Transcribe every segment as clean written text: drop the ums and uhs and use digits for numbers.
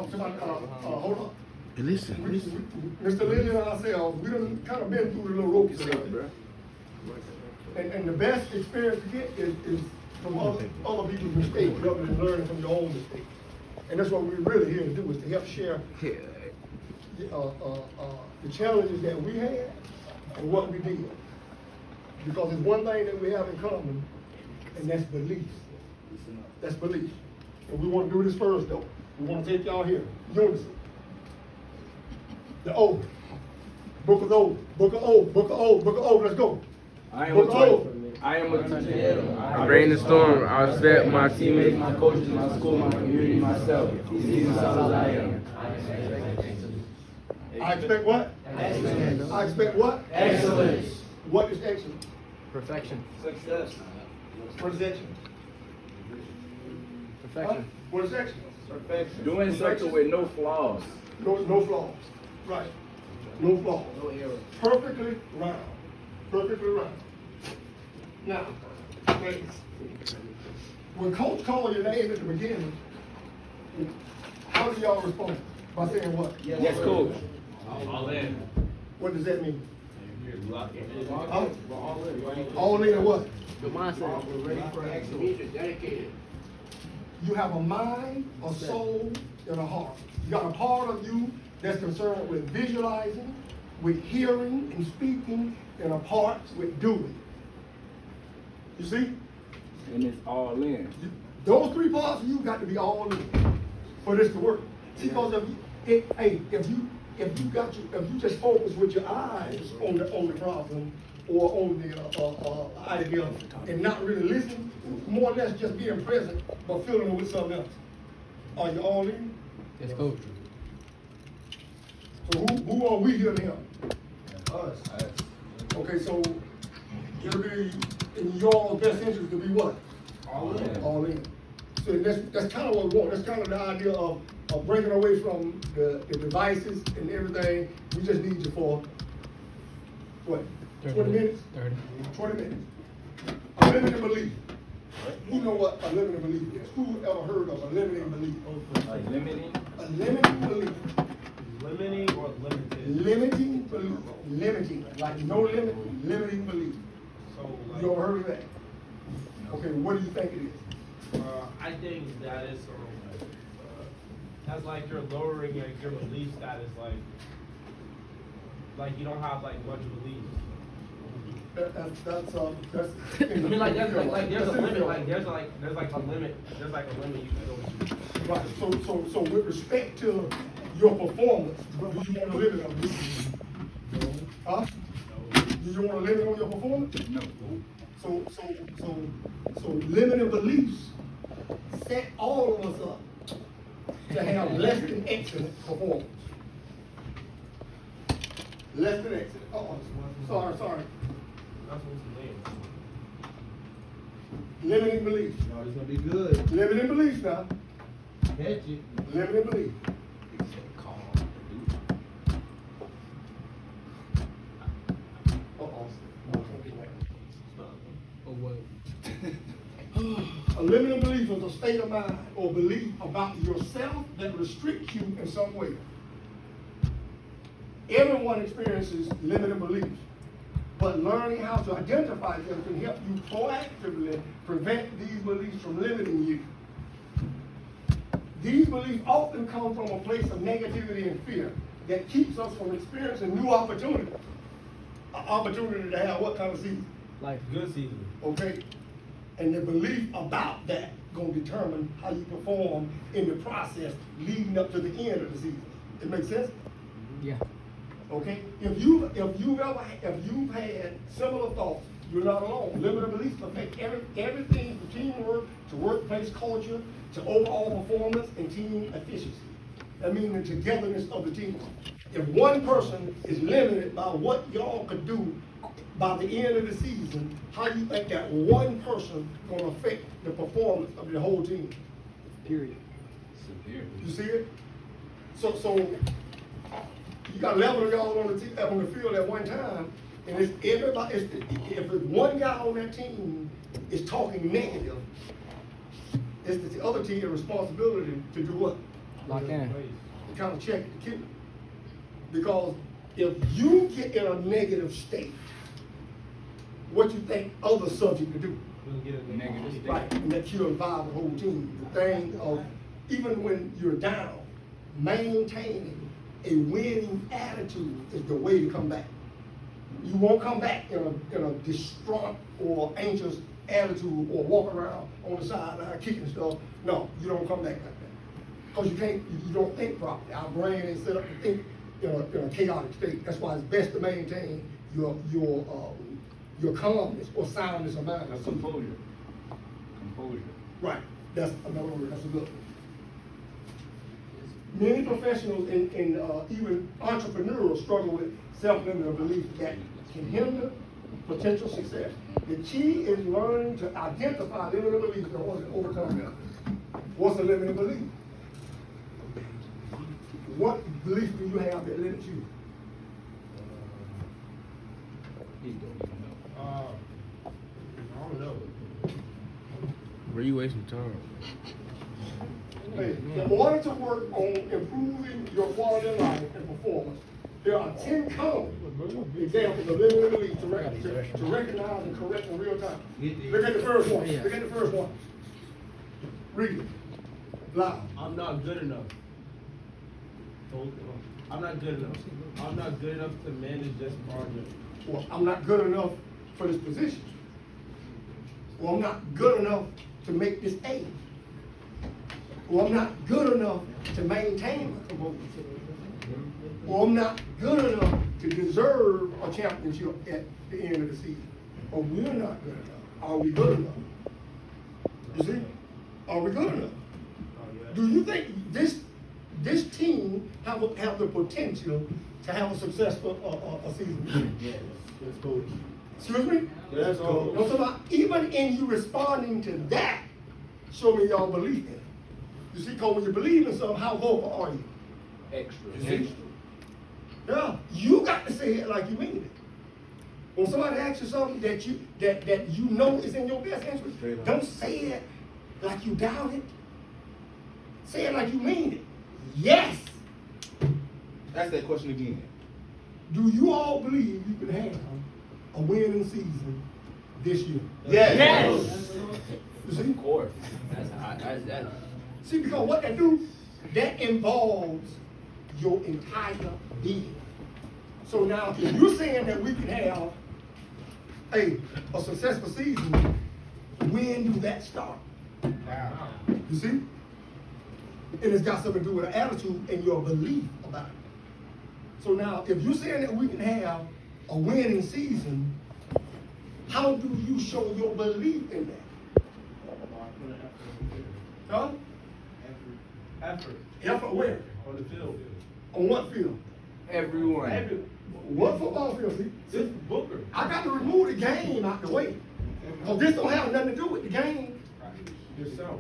somebody, hold on. Listen. Mr. Lilly and ourselves, we done kind of been through the little ropey stuff. And the best experience to get is from other people's mistakes rather than learning from your own mistakes. And that's what we're really here to do, is to help share the challenges that we had and what we did. Because there's one thing that we have in common, and that's belief. That's belief. And we want to do this first, though. We want to take y'all here. Unison. The O. Book of O. Book of O. Book of O. Book of O. Let's go. I am a tornado. I Rain and storm, I respect my teammates, my coaches, my school, my community, myself. These are all I am. I expect what? Excellence. I expect what? Excellence. What is excellence? Perfection. Success. What is excellence? Perfection. What is excellence? Perfection. Doing something with no flaws. No flaws. Right. No flaws. No error. Perfectly round. Perfectly round. Now, ladies, when Coach called your name at the beginning, how do y'all respond? By saying what? Yes, coach. All in. What does that mean? Huh? All in what? Your mindset. We're ready for excellence. You're dedicated. You have a mind, a soul, and a heart. You got a part of you that's concerned with visualizing, with hearing and speaking, and a part with doing. You see? And it's all in. Those three parts of you got to be all in for this to work. See, because if you just focus with your eyes on the problem or on the idea and not really listen, more or less just being present but filling it with something else. Are you all in? Yes, coach. So who are we here to help? Us. Okay, so it'll be in your best interest to be what? All in. All in. So that's kind of what we want. That's kind of the idea of breaking away from the devices and everything. We just need you for what? 20 minutes? 30. 20 minutes. A limiting belief. Who know what a limiting belief is? Who ever heard of a limiting belief? Like limiting. A limiting belief. Limiting or limited? Limiting belief. Limiting. Like no limit, limiting belief. So, You ever heard of that? Okay, what do you think it is? I think that is that's like you're lowering your belief status, like you don't have like much belief. That's I mean, like there's a limit, there's a limit you can go to. Right. So with respect to your performance, do you want to limit on this? Huh? Do you want to limit on your performance? No. So limiting beliefs set all of us up to have less than excellent performance. Less than excellent. Oh, sorry. That's what's the name. Limiting beliefs. No, it's gonna be good. Limiting beliefs now. Catch it. Limiting beliefs. Oh, what? A limiting belief is a state of mind or belief about yourself that restricts you in some way. Everyone experiences limiting beliefs, but learning how to identify them can help you proactively prevent these beliefs from limiting you. These beliefs often come from a place of negativity and fear that keeps us from experiencing new opportunities. An opportunity to have what kind of season? Life. Good season. Okay? And the belief about that gonna determine how you perform in the process leading up to the end of the season. It makes sense? Yeah. Okay? If you've had similar thoughts, you're not alone. Limited beliefs affect everything from teamwork to workplace culture to overall performance and team efficiency. That means the togetherness of the team. If one person is limited by what y'all could do by the end of the season, how do you think that one person gonna affect the performance of the whole team? Period. You see it? So you got 11 of y'all on the field at one time, and it's everybody. If one guy on that team is talking negative, it's the other team's responsibility to do what? Lock in. to kind of check the kidney. Because if you get in a negative state, what you think other subject to do? Negative state. Right, and that you'll involve the whole team. The thing of, even when you're down, maintaining a winning attitude is the way to come back. You won't come back in a distraught or anxious attitude or walk around on the sideline kicking stuff. No, you don't come back like that. Because you don't think properly. Our brain is set up to think in a chaotic state. That's why it's best to maintain your calmness or soundness of mind. Composure. Composure. Right, that's another word, that's a good one. Many professionals and even entrepreneurs struggle with self-limiting beliefs that can hinder potential success. The key is learning to identify limiting beliefs in order to overcome them. What's a limiting belief? What belief do you have that limits you? I don't know. Where you wasting time? Hey, in order to work on improving your quality of life and performance, there are 10 common examples of limiting beliefs to recognize and correct in real time. Look at the first one. Look at the first one. Read it. Loud. I'm not good enough. I'm not good enough. I'm not good enough to manage this project. Well, I'm not good enough for this position. Well, I'm not good enough to make this A. Well, I'm not good enough to maintain my promotion. Well, I'm not good enough to deserve a championship at the end of the season. Or we're not good enough. Are we good enough? You see? Are we good enough? Do you think this team have the potential to have a successful season? Yes. Let's go. Excuse me? Let's go. No, so even in you responding to that, show me y'all believe in it. You see, because when you believe in something, how vocal are you? Extra. You see? Yeah, you got to say it like you mean it. When somebody asks you something that you know is in your best interest, don't say it like you doubt it. Say it like you mean it. Yes. Ask that question again. Do you all believe you can have a winning season this year? Yes. You see? Of course. That's See, because what that do, that involves your entire being. So now, if you're saying that we can have a successful season, when do that start? You see? And it's got something to do with an attitude and your belief about it. So now, if you're saying that we can have a winning season, how do you show your belief in that? Huh? Effort Effort where? on the field. On what field? everyone. What football field? See? This Booker. I got to remove the game out the way. Because this don't have nothing to do with the game. Yourself.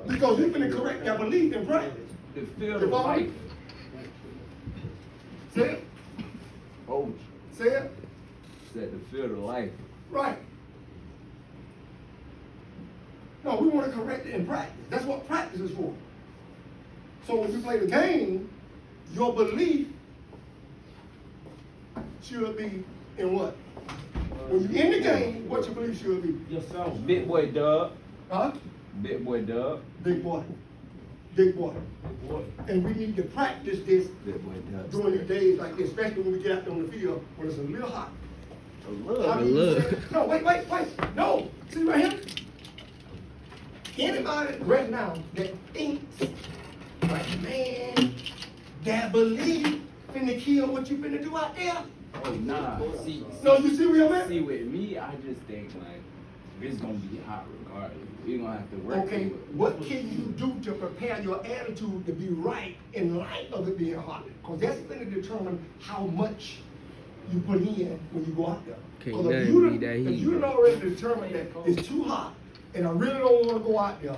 Because you're going to correct that belief in practice. The field You of follow life. me? Say it. Coach Say it. said the field of life. Right. No, we want to correct it in practice. That's what practice is for. So when you play the game, your belief should be in what? When you're in the game, what your belief should be? Yourself. Big boy Dub. Huh? Big boy Dub. Big boy. Big boy. Boy. And we need to practice this Big boy Dub. during the days like this, especially when we get out there on the field when it's a little hot. Look. How do you look. say- No, wait. No. See right here? Anybody right now that thinks, like, man, that belief finna kill what you finna do out there? Oh nah. See, No, you see where I'm at? see with me, I just think like it's gonna be hot regardless. We're gonna have to work. Okay, through it. what can you do to prepare your attitude to be right in light of it being hot? Because that's going to determine how much you put in when you go out there. Can't 'Cause if nothing you beat that if heat. you already determined that it's too hot and I really don't want to go out there,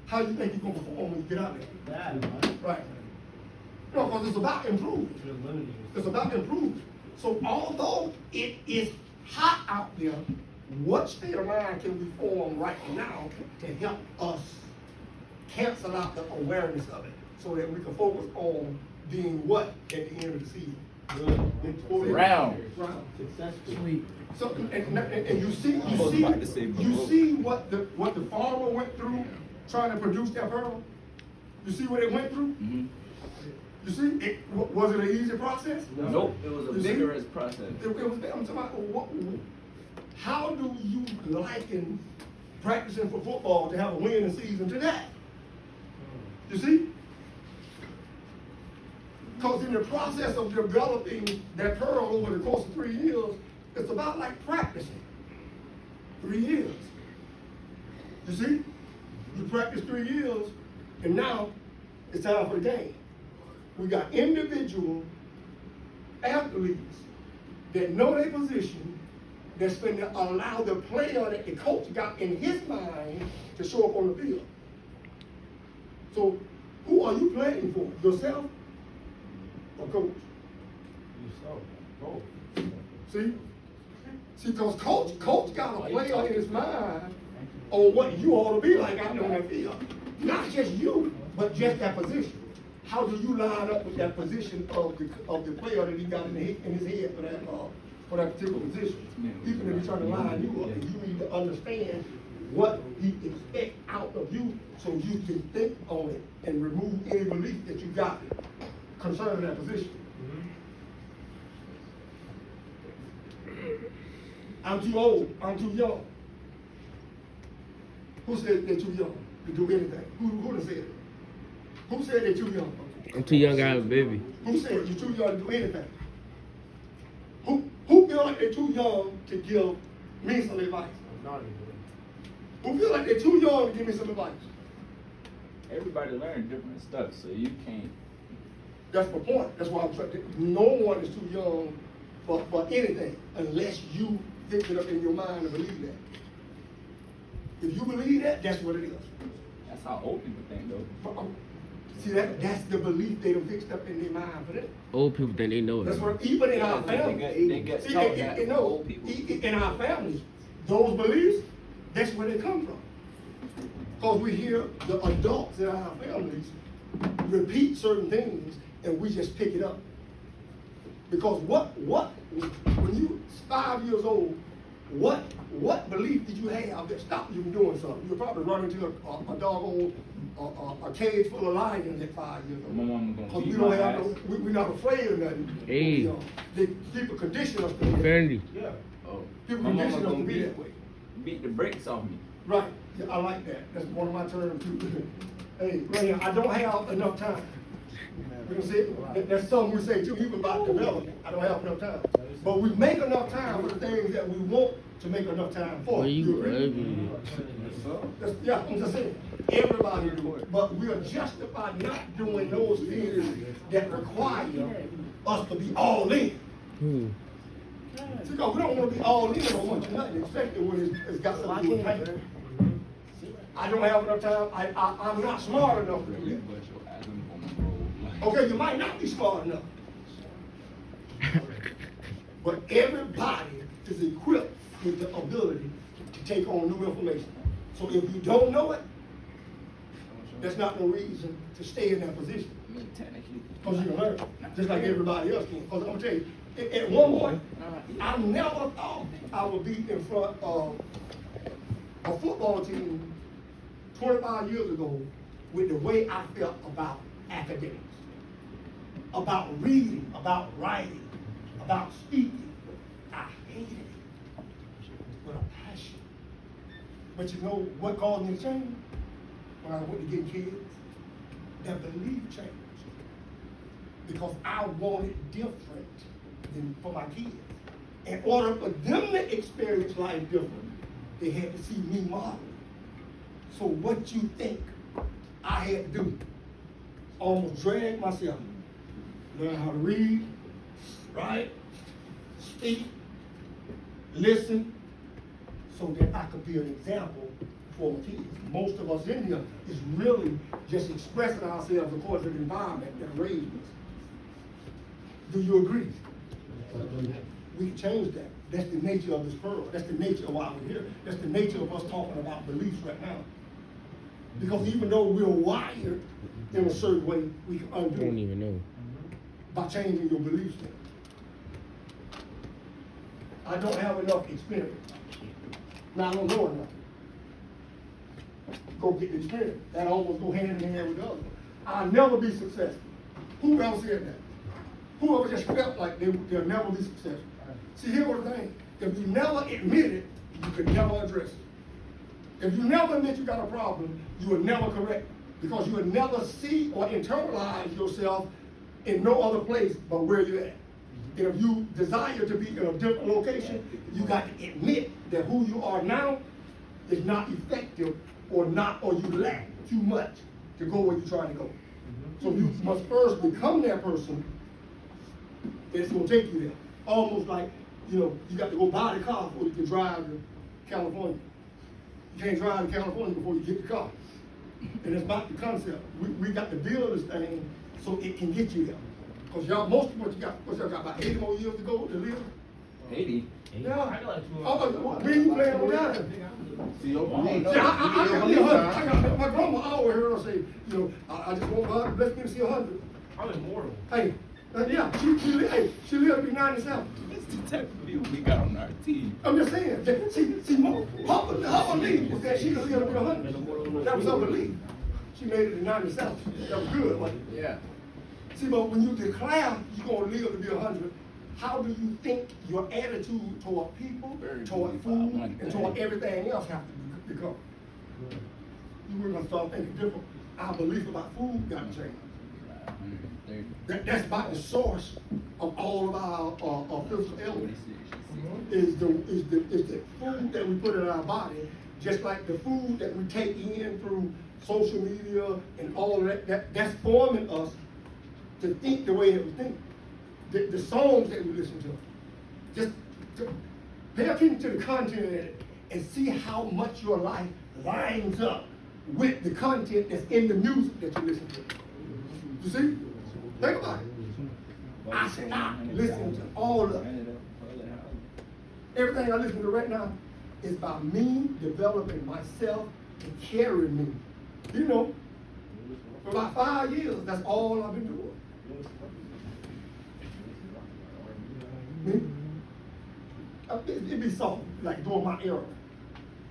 how do you think you're going to perform when you get out there? Bad, man. Right. No, because it's about improvement. You're limiting yourself. It's about improvement. So although it is hot out there, what state of mind can we form right now to help us cancel out the awareness of it? so that we can focus on being what at the end of the season. Round. Sweet. So, and you see, I was about to say, you see what the farmer went through trying to produce that pearl? You see what it went through? Mhm. You see, was it an easy process? Nope, it was a You see? vigorous process. It was, I'm talking about, how do you liken practicing for football to have a winning season to that? You see? Because in the process of developing that pearl over the course of 3 years, it's about like practicing. 3 years. You see? You practice 3 years, and now it's time for the game. We got individual athletes that know their position, that's going to allow the player that the coach got in his mind to show up on the field. So, who are you playing for? Yourself or coach? See? See, because coach got a player in his mind on what you ought to be like out there on that field. Not just you, but just that position. How do you line up with that position of the player that he got in his head for that particular position? Even if he's trying to line you up, you need to understand what he expects out of you so you can think on it and remove any belief that you got concerning that position. I'm too old, I'm too young. Who said they're too young to do anything? Who said it? Who said they're too young? I'm too young to have a baby. Who said you're too young to do anything? Who feel like they're too young to give me some advice? Who feel like they're too young to give me some advice? Everybody learn different stuff, so you can't. That's my point. That's why I'm trying to, no one is too young for anything unless you fix it up in your mind and believe that. If you believe that, that's what it is. That's how old people think, though. See, that's the belief they done fixed up in their mind for them. Old people think they know it. That's what, even in our families. They get See, taught that. no, Old people. in our families, those beliefs, that's where they come from. Because we hear the adults in our families repeat certain things and we just pick it up. Because when you 5 years old, what belief did you have that stopped you from doing something? You probably run into a doggone a cage full of lions at 5 years old. My mama gonna Because beat we don't my have ass. we're not afraid of nothing. Hey. You know, people condition us to be that. Fendi. Oh, People my mama condition us to gonna be that way. beat the brakes off me. Right, yeah, I like that, that's one of my terms too. Hey, right here, I don't have enough time. We can say, that's something we say too, even about development, I don't have enough time. But we make enough time for the things that we want to make enough time for. Where you agree? ugly. Yeah, I'm just saying, everybody do it, but we are justified not doing those things that require us to be all in. See, because we don't want to be all in on much of nothing, especially when it's got something to do with paper. I don't have enough time, I'm not smart enough to do that. Okay, you might not be smart enough. But everybody is equipped with the ability to take on new information. So if you don't know it, that's not no reason to stay in that position. I mean, technically. Because you can learn, just like everybody else can. Because I'm gonna tell you, at one point, I never thought I would be in front of a football team 25 years ago with the way I felt about academics, about reading, about writing, about speaking. I hated it with a passion. But you know what caused me to change? When I went to get kids, their belief changed. Because I wanted different than for my kids. In order for them to experience life different, they had to see me model. So what you think I had to do? Almost drag myself. Learn how to read, write, speak, listen, so that I could be an example for my kids. Most of us in here is really just expressing ourselves according to the environment that raised us. Do you agree? We can change that. That's the nature of this pearl. That's the nature of why we're here. That's the nature of us talking about beliefs right now. Because even though we're wired in a certain way, we can I don't undo it even know. by changing your belief system. I don't have enough experience. Now I don't know enough. Go get the experience. That almost go hand in hand with the other. I'll never be successful. Who else said that? Whoever just felt like they'll never be successful. See, here's the thing. If you never admit it, you can never address it. If you never admit you got a problem, you will never correct it. Because you will never see or internalize yourself in no other place but where you're at. And if you desire to be in a different location, you got to admit that who you are now is not effective or you lack too much to go where you're trying to go. So you must first become that person that's gonna take you there. Almost like, you got to go buy the car before you can drive to California. You can't drive to California before you get the car. And it's about the concept. We got to build this thing so it can get you there. Because y'all, most of what y'all got about 80 more years to go to live? 80. Yeah. I feel like When you playing on that? See, your belief. See, I got my grandma always heard her say, I just want God to bless me to see 100. I'm immortal. Hey, yeah, she lived to be 97. It's the type of people we got on our team. I'm just saying, her belief was that she could live to be 100. That was her belief. She made it to 97. That was good, wasn't it? Yeah. See, but when you declare you're going to live to be 100, how do you think your attitude toward people, toward food, and toward everything else have to become? You were going to start thinking different. Our belief about food got to change. That's about the source of all of our physical ailments. Is the food that we put in our body, just like the food that we take in through social media and all of that's forming us to think the way that we think. The songs that we listen to. Just pay attention to the content of it and see how much your life lines up with the content that's in the music that you listen to. You see? Think about it. I stopped listening to all of it. Everything I listen to right now is about me developing myself to carry me. For about 5 years, that's all I've been doing. It'd be soft, like doing my era.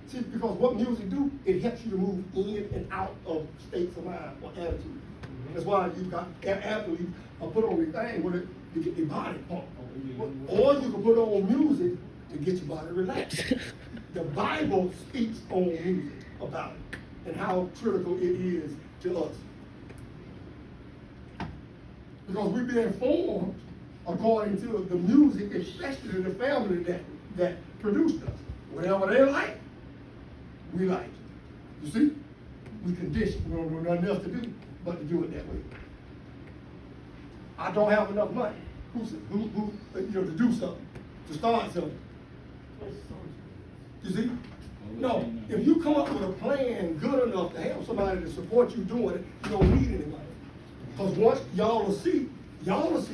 See, because what music do, it helps you to move in and out of states of mind or attitude. That's why you got athletes put on the thing with it to get their body pumped. Or you can put on music to get your body relaxed. The Bible speaks on music about it and how critical it is to us. Because we've been informed according to the music, especially the family that produced us. Whatever they like, we like. You see? We conditioned. We don't know nothing else to do but to do it that way. I don't have enough money. Who to do something, to start something. You see? No, if you come up with a plan good enough to have somebody to support you doing it, you don't need anybody. Because once y'all will see, as long as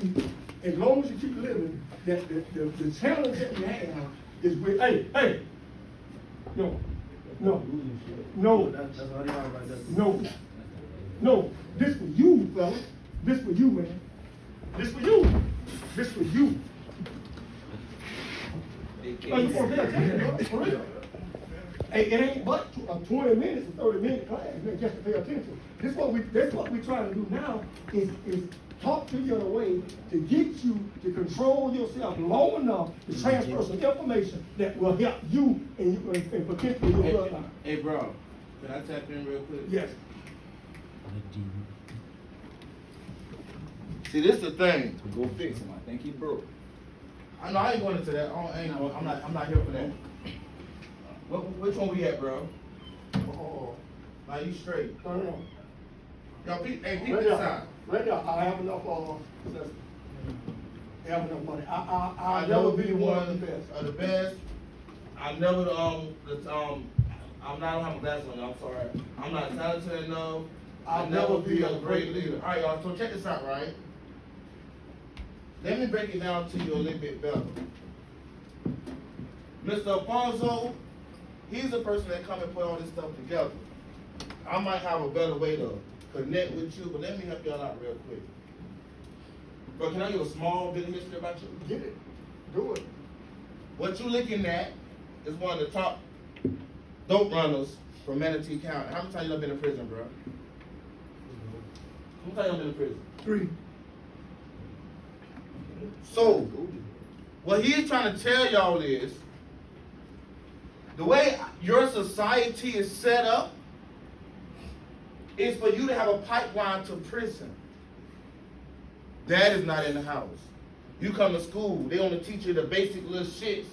you keep living, that the challenge that we have is with, no, this for you, fella. This for you, man. This for you. This for you. For real. Hey, it ain't but a 20 minutes or 30-minute class, man, just to pay attention. That's what we're trying to do now is talk to you in a way to get you to control yourself long enough to transfer some information that will help you and potentially your bloodline. Hey, bro, can I tap in real quick? Yes. See, this is the thing. Go fix him. I think he broke. I know I ain't going into that. I'm not here for that. Which one we at, bro? Oh, Now you straight. no. Y'all, peep Right this there, out. right there, I have enough, have enough money. I'll I never never be be one one of the best. of the best. I never I don't have my glasses on. I'm sorry. I'm not talented enough. I'll never be a great leader. All right, y'all. So check this out, right? Let me break it down to you a little bit better. Mr. Alfonso, he's the person that come and put all this stuff together. I might have a better way to connect with you, but let me help y'all out real quick. Bro, can I give a small bit of history about you? Get it, do it. What you looking at is one of the top dope runners from Manatee County. How many times you been in prison, bro? How many times you been in prison? 3. So, what he's trying to tell y'all is, the way your society is set up is for you to have a pipeline to prison. Dad is not in the house. You come to school, they only teach you the basic little shits.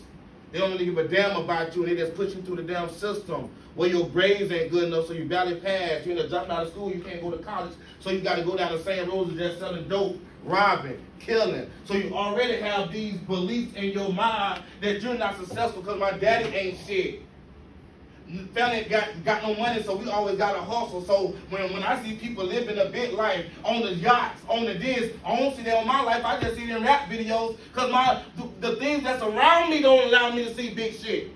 They don't really give a damn about you, and they just push you through the damn system where your grades ain't good enough, so you barely pass. You end up dropping out of school, you can't go to college, so you got to go down the same roads and just selling dope, robbing, killing. So you already have these beliefs in your mind that you're not successful because my daddy ain't shit. Family ain't got no money, so we always got to hustle. So when I see people living a big life on the yachts, on the this, I don't see that in my life. I just see them rap videos because the things that's around me don't allow me to see big shit.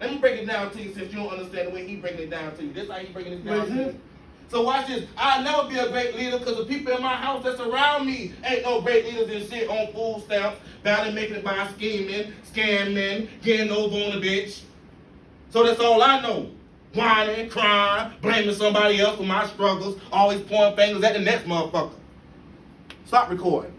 Let me break it down to you since you don't understand the way he breaking it down to you. This is how he breaking it down to you. So watch this. I'll never be a great leader because the people in my house that's around me ain't no great leaders and shit on food stamps, barely making it by scheming, scamming, getting over on a bitch. So that's all I know. Whining, crying, blaming somebody else for my struggles, always pointing fingers at the next motherfucker. Stop recording.